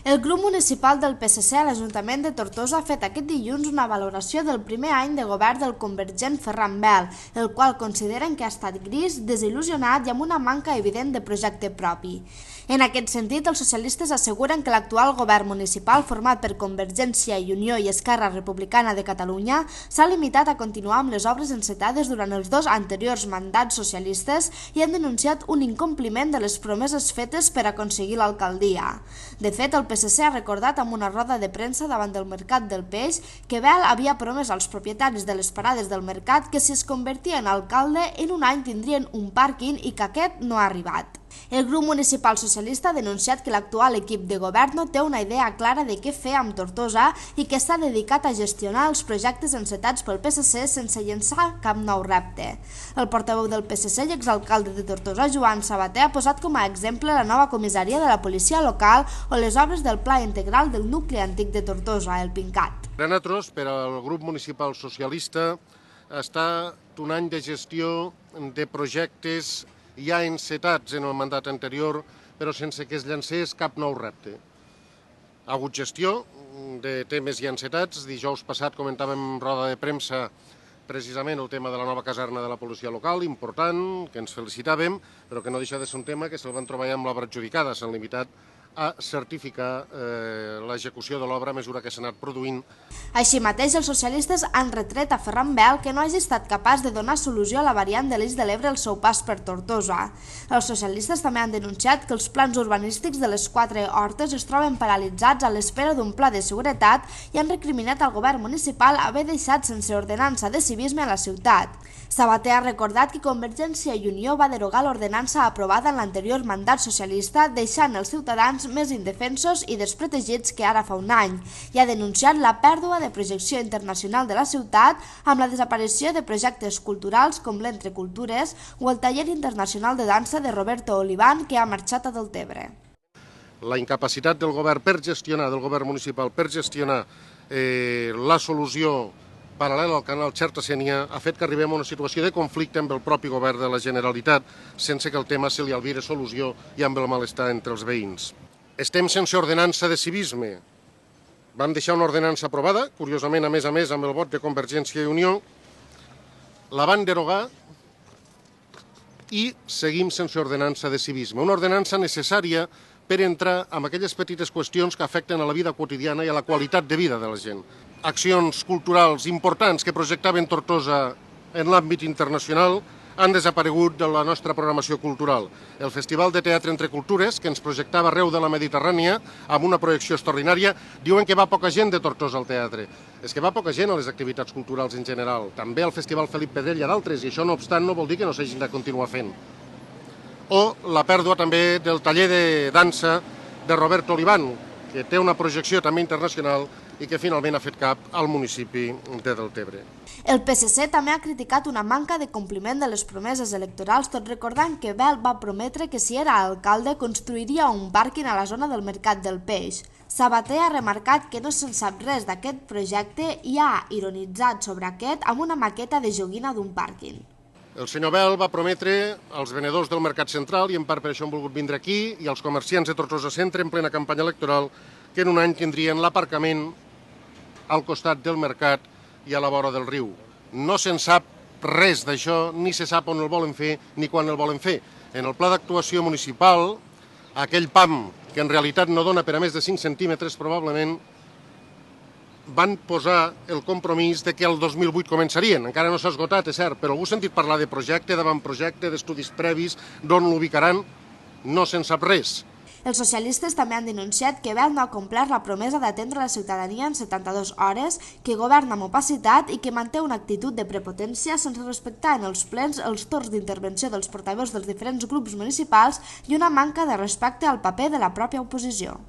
El grup municipal del PSC a l'Ajuntament de Tortosa ha fet aquest dilluns una valoració del primer any de govern del convergent Ferran Bel, el qual consideren que ha estat gris, desil·lusionat i amb una manca evident de projecte propi. En aquest sentit, els socialistes asseguren que l'actual govern municipal format per Convergència i Unió i Esquerra Republicana de Catalunya s'ha limitat a continuar amb les obres encetades durant els dos anteriors mandats socialistes i han denunciat un incompliment de les promeses fetes per aconseguir l'alcaldia. De fet, el PSC ha recordat amb una roda de premsa davant del Mercat del Peix que Bel havia promès als propietaris de les parades del mercat que si es convertia en alcalde en un any tindrien un pàrquing i que aquest no ha arribat. El grup municipal socialista ha denunciat que l'actual equip de govern no té una idea clara de què fer amb Tortosa i que s'ha dedicat a gestionar els projectes encetats pel PSC sense llençar cap nou repte. El portaveu del PSC i exalcalde de Tortosa, Joan Sabater, ha posat com a exemple la nova comissaria de la policia local o les obres del pla integral del nucli antic de Tortosa, el PINCAT. Per a nosaltres, per al grup municipal socialista, ha estat un any de gestió de projectes ja encetats en el mandat anterior, però sense que es llancés cap nou repte. Ha hagut gestió de temes ja encetats. Dijous passat comentàvem en roda de premsa precisament el tema de la nova caserna de la policia local, important, que ens felicitàvem, però que no deixa de ser un tema que se'l van trobar amb l'obra adjudicada. S'han limitat a certificar l'execució de l'obra a mesura que s'ha anat produint. Així mateix, els socialistes han retret a Ferran Bel que no hagi estat capaç de donar solució a la variant de l'Eix de l'Ebre al seu pas per Tortosa. Els socialistes també han denunciat que els plans urbanístics de les 4 hortes es troben paralitzats a l'espera d'un pla de seguretat i han recriminat al govern municipal haver deixat sense ordenança de civisme a la ciutat. Sabater ha recordat que Convergència i Unió va derogar l'ordenança aprovada en l'anterior mandat socialista, deixant els ciutadans més indefensos i desprotegits que ara fa un any, i ha denunciat la pèrdua de projecció internacional de la ciutat amb la desaparició de projectes culturals com l'Entre Cultures o el taller internacional de dansa de Roberto Oliván, que ha marxat a Deltebre. La incapacitat del govern del govern municipal per gestionar la solució paral·lel al canal Xerta-Sénia ha fet que arribem a una situació de conflicte amb el propi govern de la Generalitat sense que el tema se li albire solució i amb el malestar entre els veïns. Estem sense ordenança de civisme. Vam deixar una ordenança aprovada, curiosament, a més amb el vot de Convergència i Unió, la van derogar i seguim sense ordenança de civisme. Una ordenança necessària per entrar en aquelles petites qüestions que afecten a la vida quotidiana i a la qualitat de vida de la gent. Accions culturals importants que projectaven Tortosa en l'àmbit internacional han desaparegut de la nostra programació cultural. El Festival de Teatre Entre Cultures, que ens projectava arreu de la Mediterrània, amb una projecció extraordinària, diuen que va poca gent de Tortosa al teatre. És que va poca gent a les activitats culturals en general, també al Festival Felip Pedrell i a d'altres, i això no obstant no vol dir que no s'hagin de continuar fent. O la pèrdua també del taller de dansa de Roberto Oliván, que té una projecció també internacional i que finalment ha fet cap al municipi de Deltebre. El PSC també ha criticat una manca de compliment de les promeses electorals, tot recordant que Bel va prometre que si era alcalde construiria un pàrquing a la zona del Mercat del Peix. Sabater ha remarcat que no se'n sap res d'aquest projecte i ha ironitzat sobre aquest amb una maqueta de joguina d'un pàrquing. El senyor Bel va prometre als venedors del Mercat Central, i en part per això han volgut vindre aquí, i als comerciants de Tortosa Centre en plena campanya electoral, que en un any tindrien l'aparcament al costat del mercat i a la vora del riu. No se'n sap res d'això, ni se sap on el volen fer ni quan el volen fer. En el pla d'actuació municipal, aquell PAM, que en realitat no dona per a més de 5 centímetres probablement, van posar el compromís de que el 2008 començarien. Encara no s'ha esgotat, és cert, però algú ha sentit parlar de projecte, d'avantprojecte, d'estudis previs, d'on l'ubicaran? No se'n sap res. Els socialistes també han denunciat que Bel no ha complert la promesa d'atendre la ciutadania en 72 hores, que governa amb opacitat i que manté una actitud de prepotència sense respectar en els plens els torns d'intervenció dels portaveus dels diferents grups municipals i una manca de respecte al paper de la pròpia oposició.